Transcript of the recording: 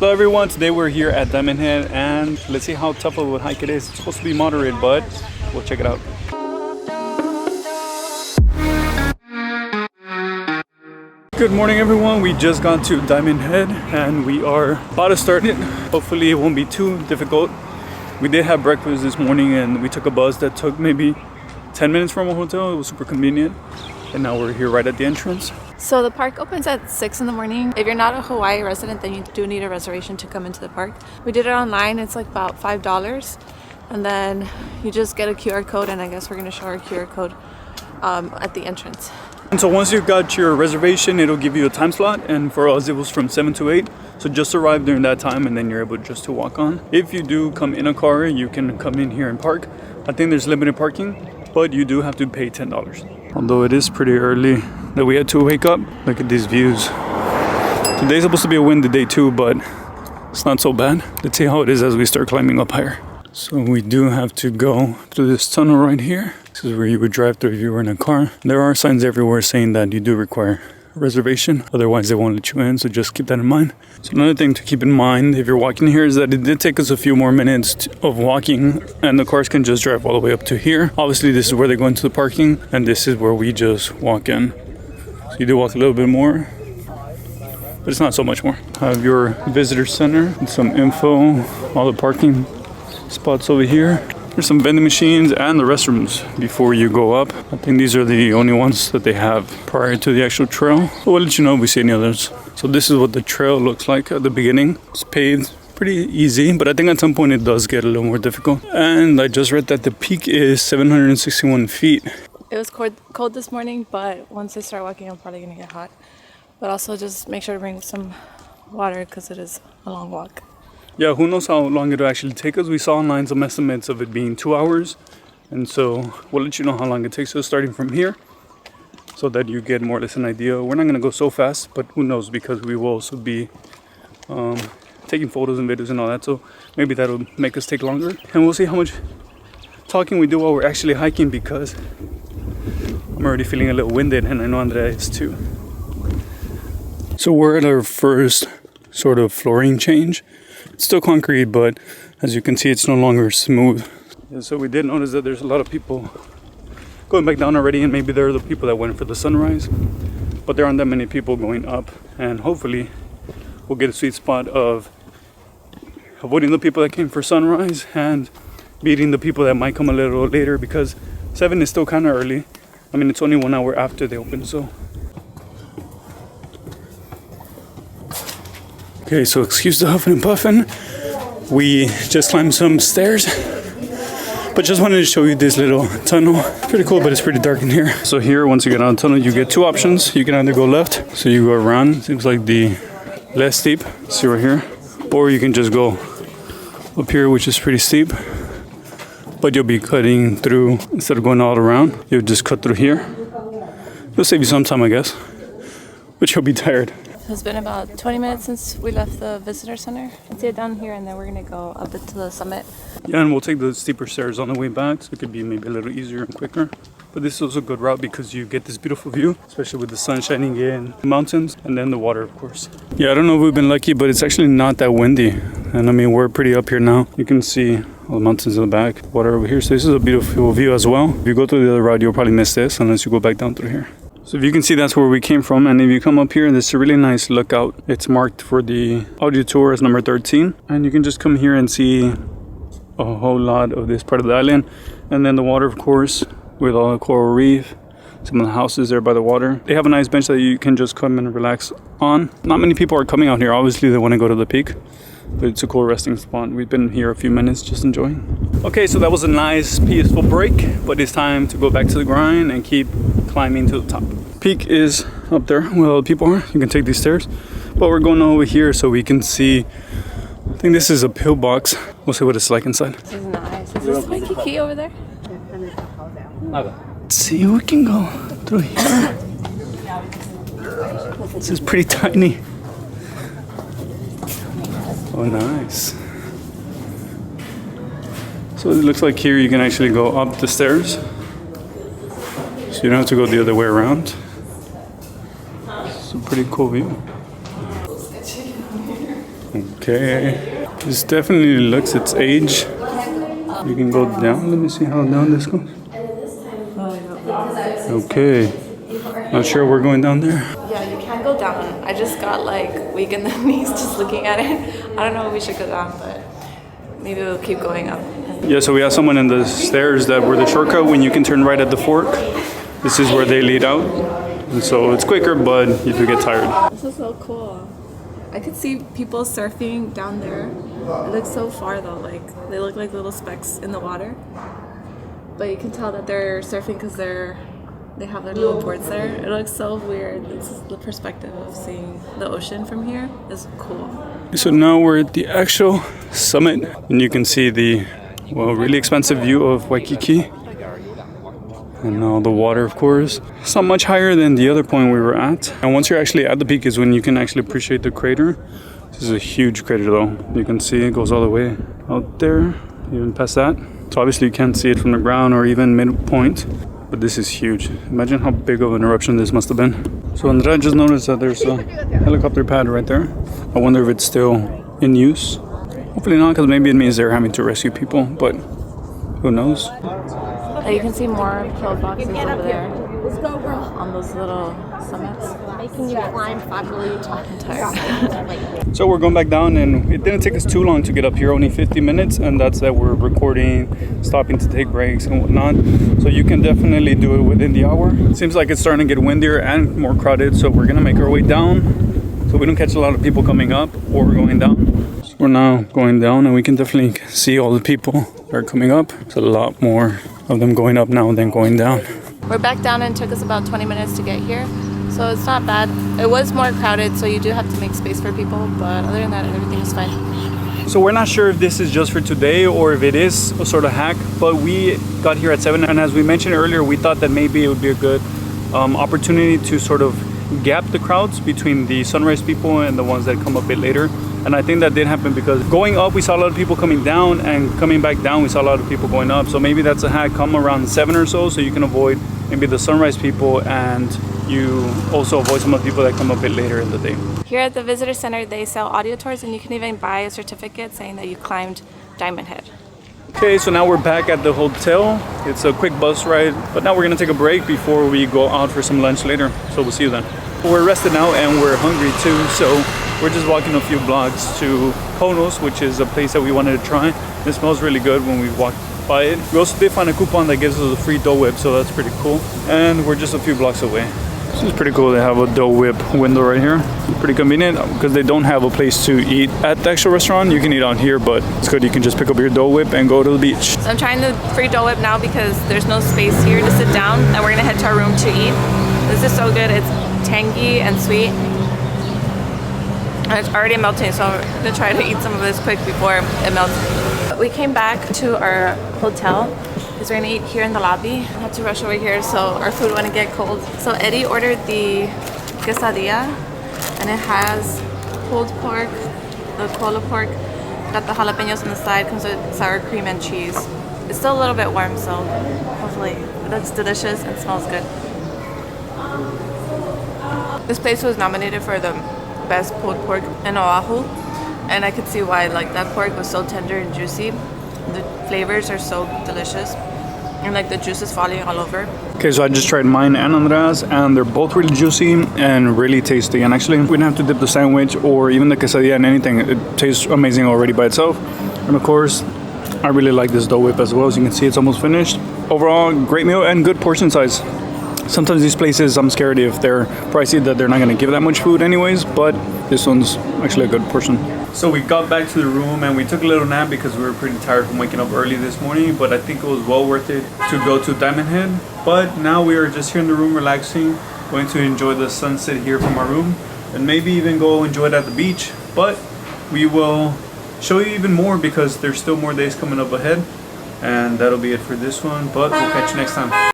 Hello everyone, today we're here at Diamond Head and let's see how tough of a hike it is. It's supposed to be moderate, but we'll check it out. Good morning everyone, we just got to Diamond Head and we are about to start it. Hopefully it won't be too difficult. We did have breakfast this morning and we took a bus that took maybe 10 minutes from our hotel. It was super convenient. And now we're here right at the entrance. So the park opens at 6 in the morning. If you're not a Hawaii resident, then you do need a reservation to come into the park. We did it online. It's like about $5. And then you just get a QR code, and I guess we're gonna show our QR code at the entrance. And so once you've got your reservation, it'll give you a time slot. And for us, it was from 7 to 8. So just arrive during that time and then you're able just to walk on. If you do come in a car, you can come in here and park. I think there's limited parking, but you do have to pay $10. Although it is pretty early that we had to wake up. Look at these views. Today's supposed to be a windy day too, but it's not so bad. Let's see how it is as we start climbing up higher. So we do have to go through this tunnel right here. This is where you would drive through if you were in a car. There are signs everywhere saying that you do require a reservation, otherwise they won't let you in, so just keep that in mind. So another thing to keep in mind if you're walking here is that it did take us a few more minutes of walking, and the cars can just drive all the way up to here. Obviously this is where they go into the parking, and this is where we just walk in. So you do walk a little bit more, but it's not so much more. Have your visitor center and some info, all the parking spots over here. There's some vending machines and the restrooms before you go up. I think these are the only ones that they have prior to the actual trail. But we'll let you know if we see any others. So this is what the trail looks like at the beginning. It's paved pretty easy, but I think at some point it does get a little more difficult. And I just read that the peak is 761 feet. It was cold this morning, but once I start walking, I'm probably gonna get hot. But also just make sure to bring some water because it is a long walk. Yeah, who knows how long it'll actually take us. We saw online some estimates of it being 2 hours. And so we'll let you know how long it takes us starting from here so that you get more or less an idea. We're not going to go so fast, but who knows, because we will also be taking photos and videos and all that. So maybe that'll make us take longer. And we'll see how much talking we do while we're actually hiking, because I'm already feeling a little winded and I know Andrea is too. So we're at our first sort of flooring change. It's still concrete, but as you can see, it's no longer smooth. And so we did notice that there's a lot of people going back down already, and maybe they're the people that went for the sunrise, but there aren't that many people going up, and hopefully we'll get a sweet spot of avoiding the people that came for sunrise and beating the people that might come a little later, because 7 is still kind of early. I mean, it's only 1 hour after they open, so. Okay, so excuse the huffing and puffing. We just climbed some stairs, but just wanted to show you this little tunnel. Pretty cool, but it's pretty dark in here. So here, once you get out of the tunnel, you get 2 options. You can either go left, so you go around. Seems like the less steep. See right here. Or you can just go up here, which is pretty steep. But you'll be cutting through, instead of going all around, you'll just cut through here. It'll save you some time, I guess, but you'll be tired. It's been about 20 minutes since we left the visitor center. You can see it down here, and then we're gonna go up into the summit. Yeah, and we'll take the steeper stairs on the way back, so it could be maybe a little easier and quicker. But this is also a good route because you get this beautiful view, especially with the sun shining in the mountains and then the water, of course. Yeah, I don't know if we've been lucky, but it's actually not that windy. And I mean, we're pretty up here now. You can see all the mountains in the back, water over here. So this is a beautiful view as well. If you go through the other route, you'll probably miss this unless you go back down through here. So if you can see, that's where we came from, and if you come up here, there's a really nice lookout. It's marked for the audio tour as number 13, and you can just come here and see a whole lot of this part of the island, and then the water, of course, with all the coral reef, some of the houses there by the water. They have a nice bench that you can just come and relax on. Not many people are coming out here. Obviously they want to go to the peak, but it's a cool resting spot. We've been here a few minutes just enjoying. Okay, so that was a nice peaceful break, but it's time to go back to the grind and keep climbing to the top. Peak is up there where all the people are. You can take these stairs, but we're going over here so we can see. I think this is a pillbox. We'll see what it's like inside. This is nice. Is this Waikiki over there? Let's see if we can go through here. This is pretty tiny. Oh, nice. So it looks like here you can actually go up the stairs. So you don't have to go the other way around. It's a pretty cool view. Okay, this definitely looks its age. You can go down. Let me see how down this goes. Okay, not sure we're going down there. Yeah, you can go down. I just got like weak in the knees just looking at it. I don't know if we should go down, but maybe we'll keep going up. Yeah, so we have someone in the stairs that were the shortcut when you can turn right at the fork. This is where they lead out. And so it's quicker, but you do get tired. This is so cool. I could see people surfing down there. It looks so far though, like they look like little specks in the water. But you can tell that they're surfing because they have their little boards there. It looks so weird. This is the perspective of seeing the ocean from here is cool. So now we're at the actual summit, and you can see the, well, really expansive view of Waikiki. And now the water, of course. It's not much higher than the other point we were at. And once you're actually at the peak is when you can actually appreciate the crater. This is a huge crater though. You can see it goes all the way out there, even past that. So obviously you can't see it from the ground or even midpoint, but this is huge. Imagine how big of an eruption this must have been. So Andrea just noticed that there's a helicopter pad right there. I wonder if it's still in use. Hopefully not, because maybe it means they're having to rescue people, but who knows? You can see more pillboxes over there. Let's go, girl. On those little summits. Making you climb properly. I'm tired. So we're going back down, and it didn't take us too long to get up here, only 50 minutes, and that's that we're recording, stopping to take breaks and whatnot. So you can definitely do it within the hour. It seems like it's starting to get windier and more crowded, so we're gonna make our way down so we don't catch a lot of people coming up or going down. So we're now going down, and we can definitely see all the people that are coming up. It's a lot more of them going up now than going down. We're back down, and it took us about 20 minutes to get here. So it's not bad. It was more crowded, so you do have to make space for people, but other than that, everything is fine. So we're not sure if this is just for today or if it is a sort of hack, but we got here at 7, and as we mentioned earlier, we thought that maybe it would be a good opportunity to sort of gap the crowds between the sunrise people and the ones that come a bit later. And I think that did happen because going up we saw a lot of people coming down, and coming back down we saw a lot of people going up. So maybe that's a hack. Come around 7 or so you can avoid maybe the sunrise people, and you also avoid some of the people that come a bit later in the day. Here at the visitor center they sell audio tours, and you can even buy a certificate saying that you climbed Diamond Head. Okay, so now we're back at the hotel. It's a quick bus ride, but now we're gonna take a break before we go out for some lunch later. So we'll see you then. We're rested now and we're hungry too, so we're just walking a few blocks to Konos, which is a place that we wanted to try. It smells really good when we walked by it. We also did find a coupon that gives us a free dough whip, so that's pretty cool. And we're just a few blocks away. This is pretty cool. They have a dough whip window right here. It's pretty convenient because they don't have a place to eat at the actual restaurant. You can eat out here, but it's good. You can just pick up your dough whip and go to the beach. So I'm trying the free dough whip now because there's no space here to sit down, and we're gonna head to our room to eat. This is so good. It's tangy and sweet. And it's already melting, so I'm gonna try to eat some of this quick before it melts. We came back to our hotel because we're gonna eat here in the lobby. I had to rush over here, so our food wouldn't get cold. So Eddie ordered the quesadilla, and it has pulled pork, the cola pork, got the jalapenos on the side, comes with sour cream and cheese. It's still a little bit warm, so hopefully it looks delicious and smells good. This place was nominated for the best pulled pork in Oahu, and I could see why. Like, that pork was so tender and juicy. The flavors are so delicious, and like the juice is falling all over. Okay, so I just tried mine and Andrea's, and they're both really juicy and really tasty. And actually, we didn't have to dip the sandwich or even the quesadilla in anything. It tastes amazing already by itself. And of course, I really like this dough whip as well. As you can see, it's almost finished. Overall, great meal and good portion size. Sometimes these places, I'm scared if they're pricey that they're not gonna give that much food anyways, but this one's actually a good portion. So we got back to the room and we took a little nap because we were pretty tired from waking up early this morning, but I think it was well worth it to go to Diamond Head. But now we are just here in the room relaxing, going to enjoy the sunset here from our room, and maybe even go enjoy it at the beach. But we will show you even more because there's still more days coming up ahead, and that'll be it for this one, but we'll catch you next time.